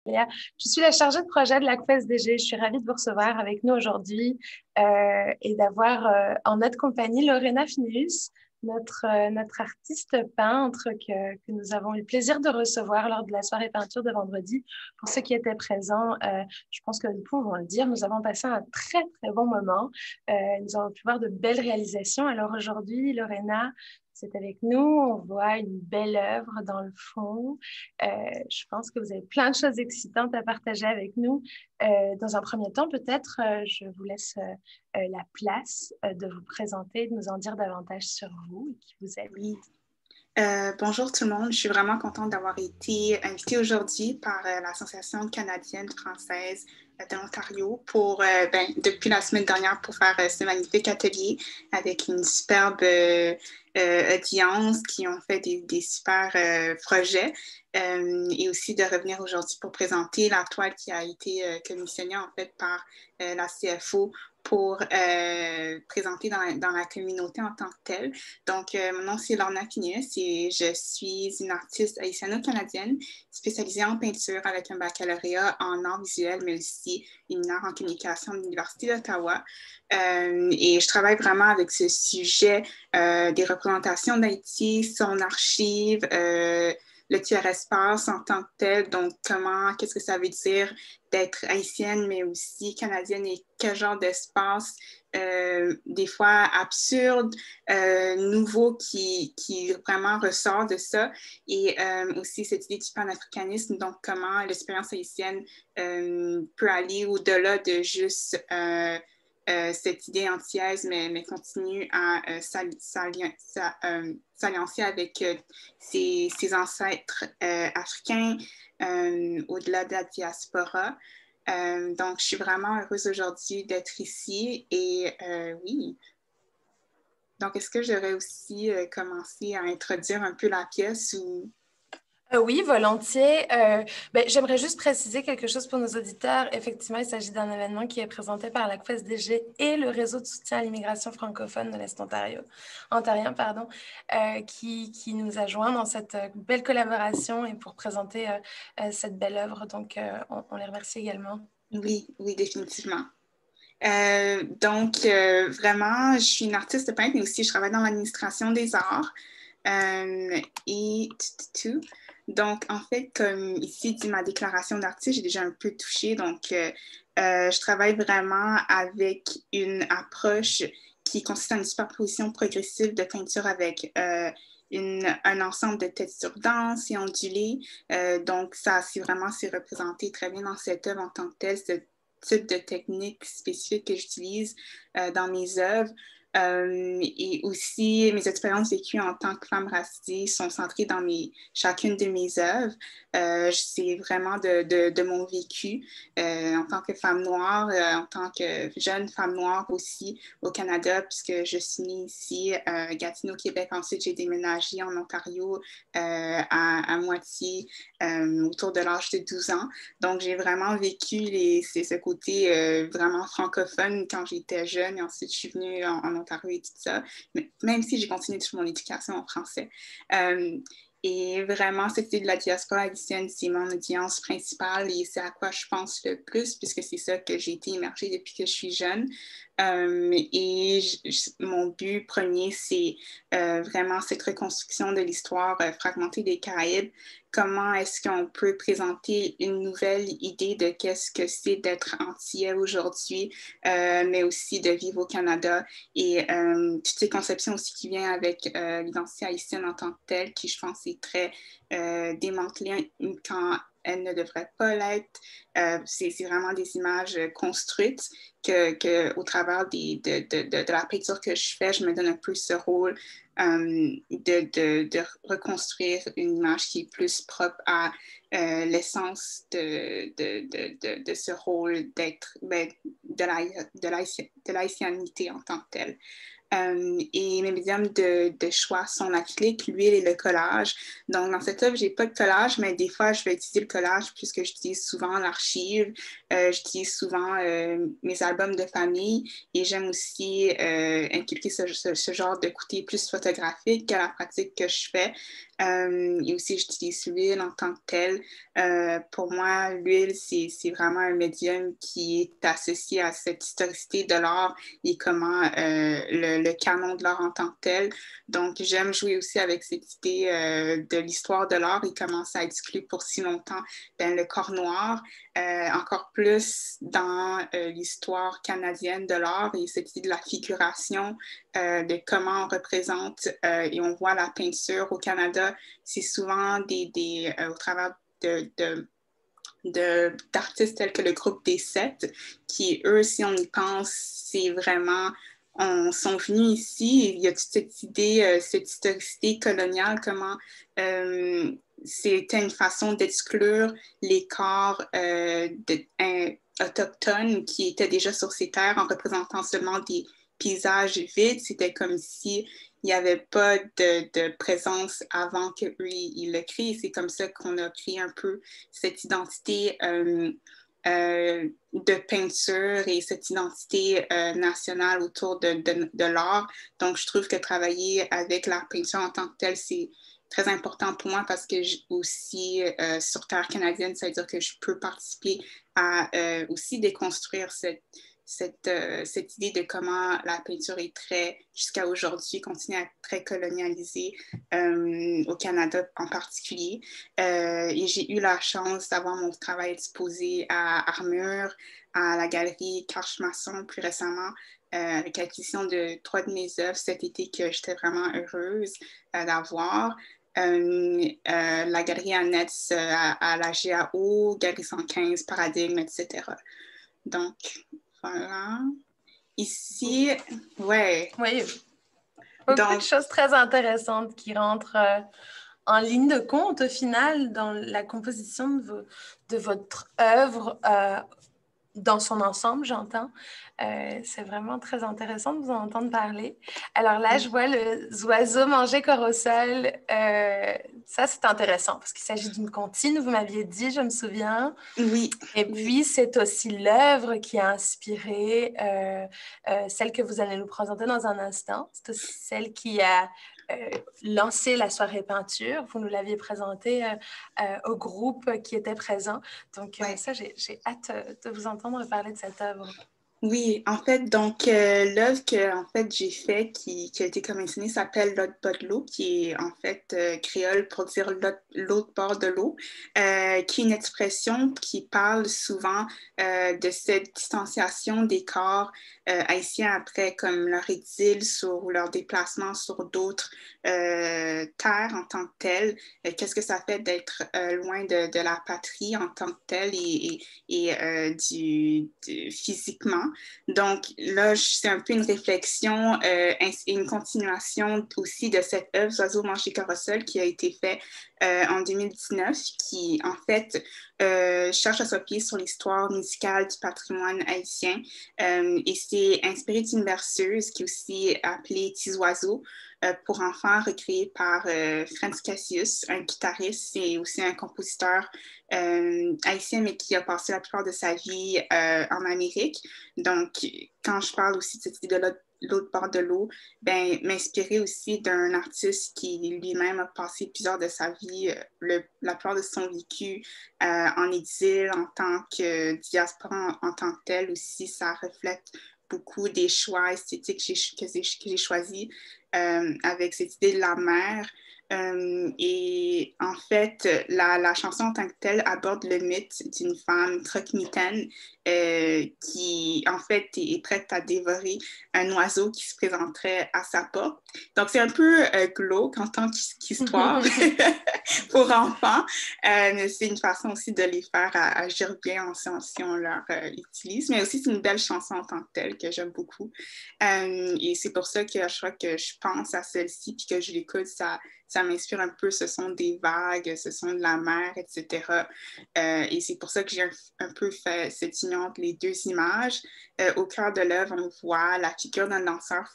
Léa. Je suis la chargée de projet de la FSDG. Je suis ravie de vous recevoir avec nous aujourd'hui et d'avoir en notre compagnie Lorena Finius, notre artiste peintre que nous avons eu le plaisir de recevoir lors de la soirée peinture de vendredi. Pour ceux qui étaient présents, je pense que nous pouvons le dire, nous avons passé un très, très bon moment. Nous avons pu voir de belles réalisations. Alors aujourd'hui, Lorena, c'est avec nous. On voit une belle œuvre dans le fond. Euh, je pense que vous avez plein de choses excitantes à partager avec nous. Dans un premier temps, peut-être, je vous laisse la place de vous présenter, de nous en dire davantage sur vous et qui vous êtes. Oui. Bonjour tout le monde, je suis vraiment contente d'avoir été invitée aujourd'hui par l'Association canadienne-française de l'Ontario depuis la semaine dernière pour faire ce magnifique atelier avec une superbe audience qui ont fait des super projets et aussi de revenir aujourd'hui pour présenter la toile qui a été commissionnée en fait par la CFO pour présenter dans la communauté en tant que telle. Donc, mon nom, c'est Lorna Finius et je suis une artiste haïtiano-canadienne spécialisée en peinture avec un baccalauréat en arts visuels, mais aussi une art en communication de l'Université d'Ottawa. Et je travaille vraiment avec ce sujet des représentations d'Haïti, son archive, le tiers-espace en tant que tel. Donc, qu'est-ce que ça veut dire d'être haïtienne, mais aussi canadienne et quel genre d'espace, des fois absurde, nouveau qui vraiment ressort de ça. Et aussi cette idée du panafricanisme, donc comment l'expérience haïtienne peut aller au-delà de juste cette idée antillaise, mais continue à s'alliancer avec ses ancêtres africains au-delà de la diaspora. Donc, je suis vraiment heureuse aujourd'hui d'être ici et oui. Donc, est-ce que j'aurais aussi commencé à introduire un peu la pièce ou... Oui, volontiers. J'aimerais juste préciser quelque chose pour nos auditeurs. Effectivement, il s'agit d'un événement qui est présenté par la FSDG et le réseau de soutien à l'immigration francophone de l'Est ontarien, pardon, qui nous a joints dans cette belle collaboration et pour présenter cette belle œuvre. Donc, on les remercie également. Oui, oui, définitivement. Vraiment, je suis une artiste peintre, mais aussi je travaille dans l'administration des arts. Et tout. Donc, en fait, comme ici dit ma déclaration d'artiste, j'ai déjà un peu touché. Donc, je travaille vraiment avec une approche qui consiste en une superposition progressive de peinture avec un ensemble de textures denses et ondulées. Donc, c'est représenté très bien dans cette œuvre en tant que telle, ce type de technique spécifique que j'utilise dans mes œuvres. Et aussi, mes expériences vécues en tant que femme racisée sont centrées dans chacune de mes œuvres. C'est vraiment de mon vécu en tant que femme noire, en tant que jeune femme noire aussi au Canada, puisque je suis née ici à Gatineau, Québec. Ensuite, j'ai déménagé en Ontario à moitié autour de l'âge de 12 ans. Donc, j'ai vraiment vécu ce côté vraiment francophone quand j'étais jeune. Et ensuite, je suis venue en Ontario et tout ça, mais même si j'ai continué toute mon éducation en français. Et vraiment, cette idée de la diaspora haïtienne, c'est mon audience principale et c'est à quoi je pense le plus, puisque c'est ça que j'ai été immergée depuis que je suis jeune. Mon but premier, c'est vraiment cette reconstruction de l'histoire fragmentée des Caraïbes. Comment est-ce qu'on peut présenter une nouvelle idée de qu'est-ce que c'est d'être antillais aujourd'hui, mais aussi de vivre au Canada et toutes ces conceptions aussi qui viennent avec l'identité haïtienne en tant que telle, qui je pense est très démantelée quand elle ne devrait pas l'être. C'est vraiment des images construites au travers de la peinture que je fais, je me donne un peu ce rôle de reconstruire une image qui est plus propre à l'essence de ce rôle d'être, de l'haïtianité en tant que telle. Et mes médiums de choix sont l'acrylique, l'huile et le collage. Donc, dans cette œuvre, je n'ai pas de collage, mais des fois, je vais utiliser le collage puisque j'utilise souvent l'archive, j'utilise souvent mes albums de famille et j'aime aussi inculquer ce genre de côté plus photographique que la pratique que je fais. Et aussi, j'utilise l'huile en tant que telle. Pour moi, l'huile, c'est vraiment un médium qui est associé à cette historicité de l'art et comment le canon de l'art en tant que tel. Donc, j'aime jouer aussi avec cette idée de l'histoire de l'art et comment ça a exclu pour si longtemps le corps noir. Encore plus dans l'histoire canadienne de l'art et cette idée de la figuration, de comment on représente et on voit la peinture au Canada. C'est souvent au travers d'artistes tels que le groupe des Sept, qui, eux, si on y pense, c'est vraiment sont venus ici et il y a toute cette idée, cette historicité coloniale, comment c'était une façon d'exclure les corps autochtones qui étaient déjà sur ces terres en représentant seulement des paysages vides. C'était comme si il n'y avait pas de présence avant qu'eux, ils le créent. C'est comme ça qu'on a créé un peu cette identité de peinture et cette identité nationale autour de l'art. Donc, je trouve que travailler avec la peinture en tant que telle, c'est très important pour moi parce que aussi, sur terre canadienne, ça veut dire que je peux participer à aussi déconstruire cette idée de comment la peinture est jusqu'à aujourd'hui, continue à être très colonialisée au Canada en particulier. Et j'ai eu la chance d'avoir mon travail exposé à Armure, à la galerie Carche-Masson plus récemment, avec l'acquisition de 3 de mes œuvres cet été que j'étais vraiment heureuse d'avoir. La galerie Annette à la GAO, Galerie 115, Paradigme, etc. Donc, voilà. Ici, ouais. Oui, beaucoup de choses très intéressantes qui rentrent en ligne de compte au final dans la composition de votre œuvre dans son ensemble, j'entends. C'est vraiment très intéressant de vous en entendre parler. Alors là, je vois le oiseau manger corps au sol. Ça, c'est intéressant parce qu'il s'agit d'une comptine, vous m'aviez dit, je me souviens. Oui. Et puis, c'est aussi l'œuvre qui a inspiré celle que vous allez nous présenter dans un instant. C'est aussi celle qui a lancé la soirée peinture. Vous nous l'aviez présentée au groupe qui était présent. Donc, ça, j'ai hâte de vous entendre parler de cette œuvre. Oui, en fait, donc l'œuvre que j'ai fait qui a été commissionnée s'appelle L'autre bord de l'eau, qui est en fait créole pour dire l'autre bord de l'eau, qui est une expression qui parle souvent de cette distanciation des corps haïtiens après comme leur exil ou leur déplacement sur d'autres terres en tant que telles. Qu'est-ce que ça fait d'être loin de la patrie en tant que telle et physiquement. Donc là, c'est un peu une réflexion et une continuation aussi de cette œuvre Oiseaux manger corosol qui a été faite en 2019, qui en fait cherche à s'appuyer sur l'histoire musicale du patrimoine haïtien et c'est inspiré d'une berceuse qui est aussi appelée Petits oiseaux pour enfants, recréée par Franz Cassius, un guitariste et aussi un compositeur haïtien, mais qui a passé la plupart de sa vie en Amérique. Donc, quand je parle aussi de cette idée de l'autre bord de l'eau, ben, m'inspirer aussi d'un artiste qui lui-même a passé plusieurs de sa vie, la plupart de son vécu en exil en tant que diaspora en tant que tel aussi, ça reflète beaucoup des choix esthétiques que j'ai choisis avec cette idée de la mer. Et en fait, la chanson en tant que telle aborde le mythe d'une femme croque-mitaine qui, en fait, est prête à dévorer un oiseau qui se présenterait à sa porte. Donc, c'est un peu glauque en tant qu'histoire pour enfants, mais c'est une façon aussi de les faire agir bien si on leur utilise. Mais aussi, c'est une belle chanson en tant que telle que j'aime beaucoup. Et c'est pour ça que je crois que je pense à celle-ci puis que je l'écoute, ça m'inspire un peu, ce sont des vagues, ce sont de la mer, etc. Et c'est pour ça que j'ai un peu fait cette union entre les deux images. Au cœur de l'œuvre, on voit la figure d'un danseur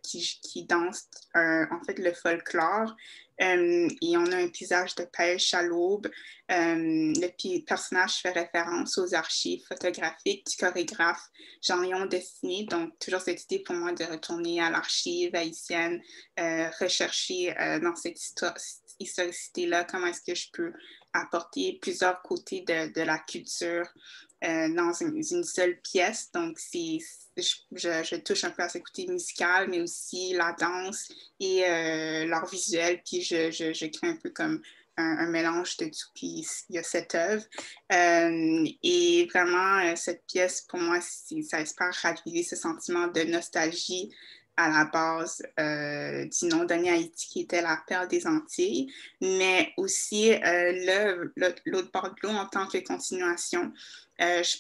qui danse en fait le folklore Et on a un paysage de pêche à l'aube. Le personnage fait référence aux archives photographiques du chorégraphe Jean-Léon Destiné. Donc, toujours cette idée pour moi de retourner à l'archive haïtienne, rechercher dans cette historicité-là, comment est-ce que je peux apporter plusieurs côtés de la culture dans une seule pièce. Donc, je touche un peu à ce côté musical, mais aussi la danse et l'art visuel. Puis, je crée un peu comme un mélange de tout. Puis, il y a cette œuvre. Et vraiment, cette pièce, pour moi, ça espère raviver ce sentiment de nostalgie à la base du nom donné à Haïti, qui était la perle des Antilles, mais aussi l'autre bord de l'eau en tant que continuation.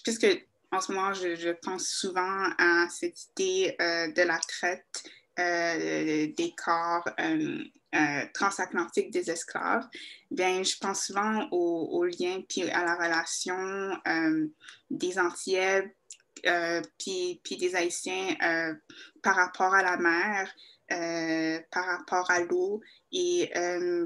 Puisque en ce moment, je pense souvent à cette idée de la traite des corps transatlantiques des esclaves. Bien, je pense souvent au lien puis à la relation des Antillais puis des Haïtiens par rapport à la mer, par rapport à l'eau et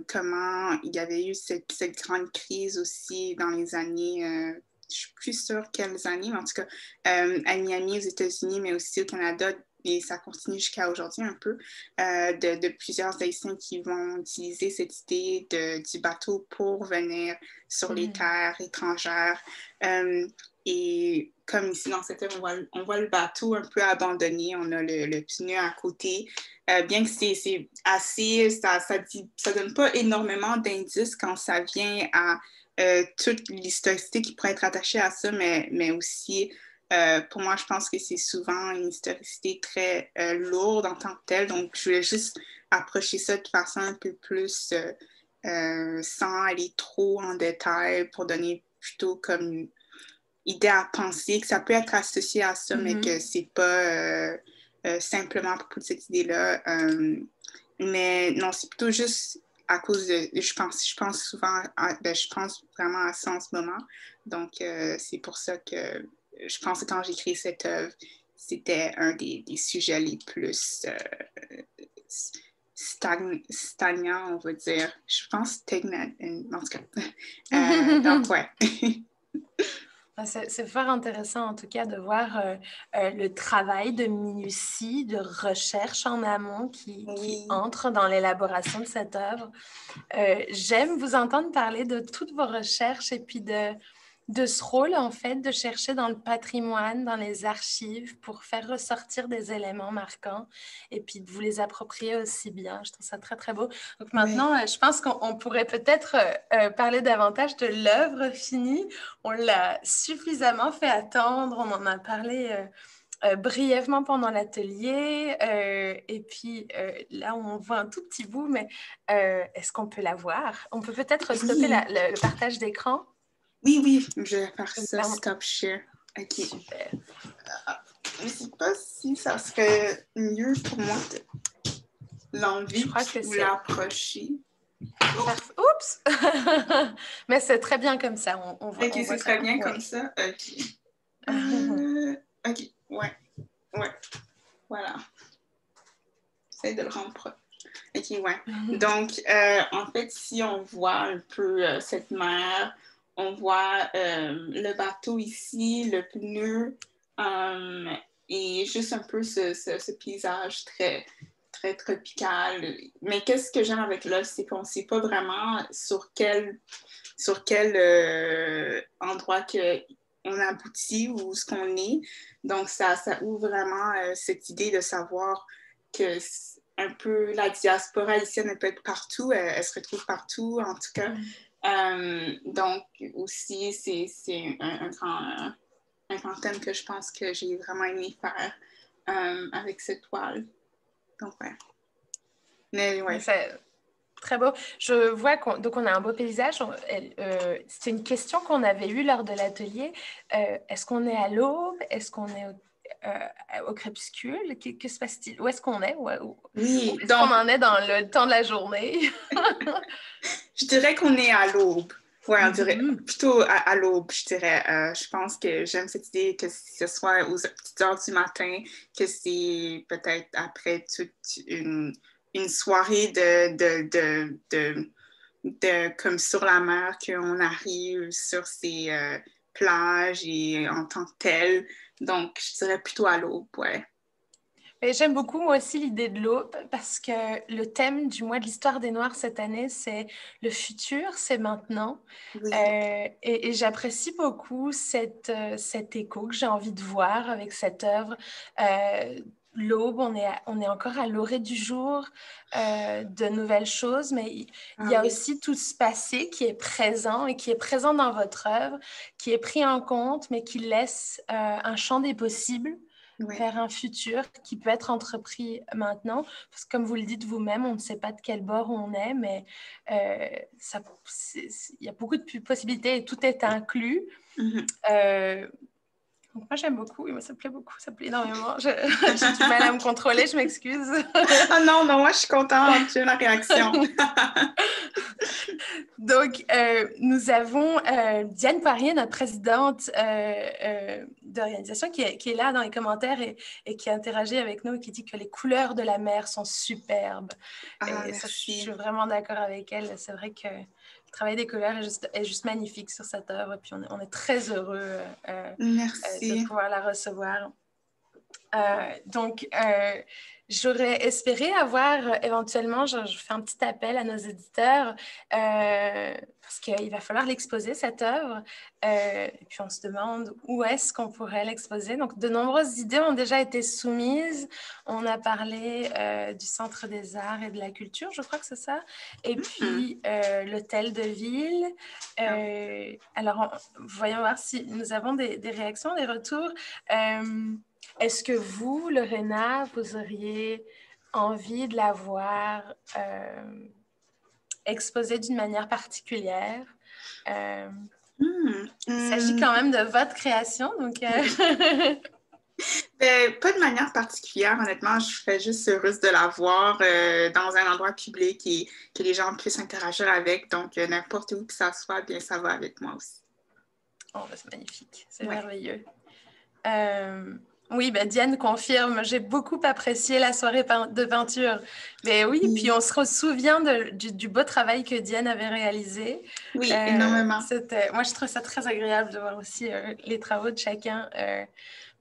comment il y avait eu cette grande crise aussi dans les années, je ne suis plus sûre quelles années, mais en tout cas, à Miami, aux États-Unis, mais aussi au Canada, et ça continue jusqu'à aujourd'hui un peu, de plusieurs Haïtiens qui vont utiliser cette idée du bateau pour venir sur les terres étrangères. Et comme ici dans cette œuvre, on voit le bateau un peu abandonné, on a le pneu à côté. Bien que c'est assez, ça donne pas énormément d'indices quand ça vient à toute l'historicité qui pourrait être attachée à ça, mais aussi, pour moi, je pense que c'est souvent une historicité très lourde en tant que telle. Donc, je voulais juste approcher ça de façon un peu plus sans aller trop en détail pour donner plutôt comme idée à penser, que ça peut être associé à ça, mais que c'est pas simplement à propos de cette idée-là. Mais non, c'est plutôt juste à cause de... Je pense souvent... je pense vraiment à ça en ce moment. Donc, c'est pour ça que je pense que quand j'ai créé cette œuvre, c'était un des sujets les plus stagnants, on va dire. Je pense stagnant, en tout cas. Donc, ouais. C'est fort intéressant en tout cas de voir le travail de minutie, de recherche en amont qui entre dans l'élaboration de cette œuvre. J'aime vous entendre parler de toutes vos recherches et puis de ce rôle en fait de chercher dans le patrimoine, dans les archives pour faire ressortir des éléments marquants et puis de vous les approprier aussi bien. Je trouve ça très très beau. Donc maintenant, je pense qu'on pourrait peut-être parler davantage de l'œuvre finie. On l'a suffisamment fait attendre, on en a parlé brièvement pendant l'atelier et puis là on voit un tout petit bout, mais est-ce qu'on peut la voir? On peut peut-être stopper le partage d'écran? Oui, je vais faire ça, stop share. OK. Super. Je ne sais pas si ça serait mieux pour moi de l'enlever ou l'approcher. Oups! Mais c'est très bien comme ça. On voit, OK, c'est très bien comme ça. OK. OK, ouais. Voilà. J'essaie de le rendre propre. OK, ouais. Donc, en fait, si on voit un peu cette mer, on voit le bateau ici, le pneu, et juste un peu ce paysage très, très tropical. Mais qu'est-ce que j'aime avec l'œuvre, c'est qu'on ne sait pas vraiment sur quel endroit on aboutit ou ce qu'on est. Donc, ça ouvre vraiment cette idée de savoir que un peu la diaspora haïtienne, elle peut être partout, elle se retrouve partout, en tout cas. Donc, aussi, c'est un grand thème que je pense que j'ai vraiment aimé faire avec cette toile. Donc, ouais. Mais, ouais. C'est très beau. Je vois donc on a un beau paysage. C'est une question qu'on avait eue lors de l'atelier. Est-ce qu'on est à l'aube? Est-ce qu'on est au crépuscule? Que se passe-t-il? Où est-ce qu'on est? Où est-ce qu'on en est dans le temps de la journée? Je dirais qu'on est à l'aube. Ouais, on dirait plutôt à l'aube, je dirais. Je pense que j'aime cette idée que ce soit aux petites heures du matin, que c'est peut-être après toute une une soirée comme sur la mer, qu'on arrive sur ces plages et en tant que tel. Donc, je dirais plutôt à l'aube, ouais. Et j'aime beaucoup moi aussi l'idée de l'aube parce que le thème du mois de l'histoire des Noirs cette année, c'est le futur, c'est maintenant. Oui. Et j'apprécie beaucoup cet écho que j'ai envie de voir avec cette œuvre. L'aube, on est encore à l'orée du jour, de nouvelles choses, mais il y Ah a oui. aussi tout ce passé qui est présent et qui est présent dans votre œuvre, qui est pris en compte, mais qui laisse un champ des possibles Ouais. vers un futur qui peut être entrepris maintenant. Parce que comme vous le dites vous-même, on ne sait pas de quel bord on est, mais il y a beaucoup de possibilités et tout est inclus. Mm-hmm. Donc moi, j'aime beaucoup, et moi, ça me plaît beaucoup, ça me plaît énormément. J'ai du mal à me contrôler, je m'excuse. Ah non, non, moi, je suis contente, j'ai la réaction. Donc, nous avons Diane Poirier, notre présidente d'organisation, qui est là dans les commentaires et qui interagit avec nous et qui dit que les couleurs de la mer sont superbes. Ah, Et ça, je merci. suis vraiment d'accord avec elle. C'est vrai que le travail des couleurs est juste magnifique sur cette œuvre. Et puis, on est très heureux de Merci. pouvoir la recevoir. Donc, j'aurais espéré avoir éventuellement, je fais un petit appel à nos éditeurs parce qu'il va falloir l'exposer, cette œuvre. Et puis, on se demande où est-ce qu'on pourrait l'exposer. Donc, de nombreuses idées ont déjà été soumises. On a parlé du Centre des arts et de la culture, je crois que c'est ça. Et puis, l'Hôtel de Ville. Alors, voyons voir si nous avons des réactions, des retours. Est-ce que vous, Lorena, vous auriez envie de la voir exposée d'une manière particulière? Il s'agit quand même de votre création, donc... Ben, pas de manière particulière, honnêtement. Je serais juste heureuse de la voir dans un endroit public et que les gens puissent interagir avec. Donc, n'importe où que ça soit, bien, ça va avec moi aussi. Oh, ben, c'est magnifique, c'est merveilleux. Oui, ben Diane confirme, j'ai beaucoup apprécié la soirée de peinture. Mais oui, puis on se souvient du beau travail que Diane avait réalisé. Oui, énormément. Moi, je trouve ça très agréable de voir aussi les travaux de chacun.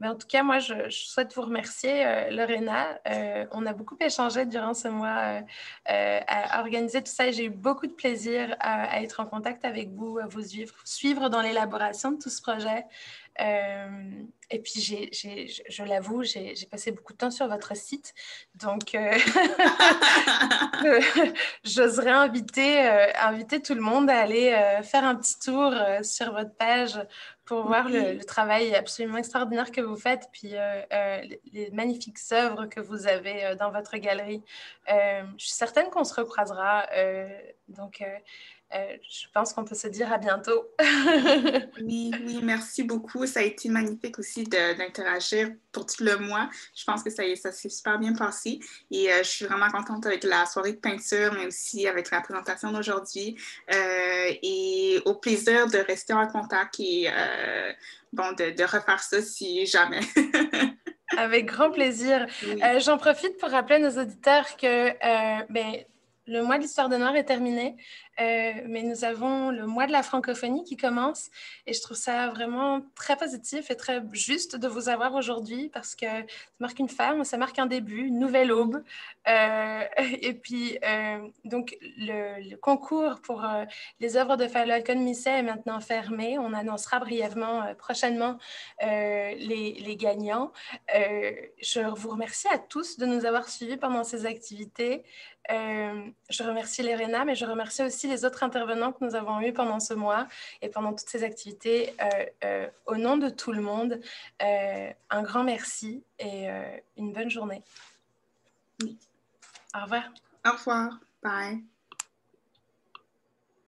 Mais en tout cas, moi, je souhaite vous remercier, Lorena. On a beaucoup échangé durant ce mois à organiser tout ça et j'ai eu beaucoup de plaisir à être en contact avec vous, à vous suivre dans l'élaboration de tout ce projet. Et puis, je l'avoue, j'ai passé beaucoup de temps sur votre site. Donc, j'oserais inviter tout le monde à aller faire un petit tour sur votre page pour voir le travail absolument extraordinaire que vous faites, puis les magnifiques œuvres que vous avez dans votre galerie. Je suis certaine qu'on se recroisera. Donc, je pense qu'on peut se dire à bientôt. Oui, oui, merci beaucoup. Ça a été magnifique aussi d'interagir pour tout le mois. Je pense que ça s'est super bien passé et je suis vraiment contente avec la soirée de peinture, mais aussi avec la présentation d'aujourd'hui. Et au plaisir de rester en contact et de refaire ça si jamais. Avec grand plaisir. Oui. J'en profite pour rappeler à nos auditeurs que le mois de l'histoire de Noir est terminé, mais nous avons le mois de la francophonie qui commence et je trouve ça vraiment très positif et très juste de vous avoir aujourd'hui parce que ça marque une femme, ça marque un début, une nouvelle aube. Et puis, donc, le concours pour les œuvres de Falcon Misset est maintenant fermé. On annoncera brièvement, prochainement, les gagnants. Je vous remercie à tous de nous avoir suivis pendant ces activités. Je remercie Lorena, mais je remercie aussi les autres intervenants que nous avons eus pendant ce mois et pendant toutes ces activités. Au nom de tout le monde, un grand merci et une bonne journée. Oui. Au revoir. Au revoir. Bye.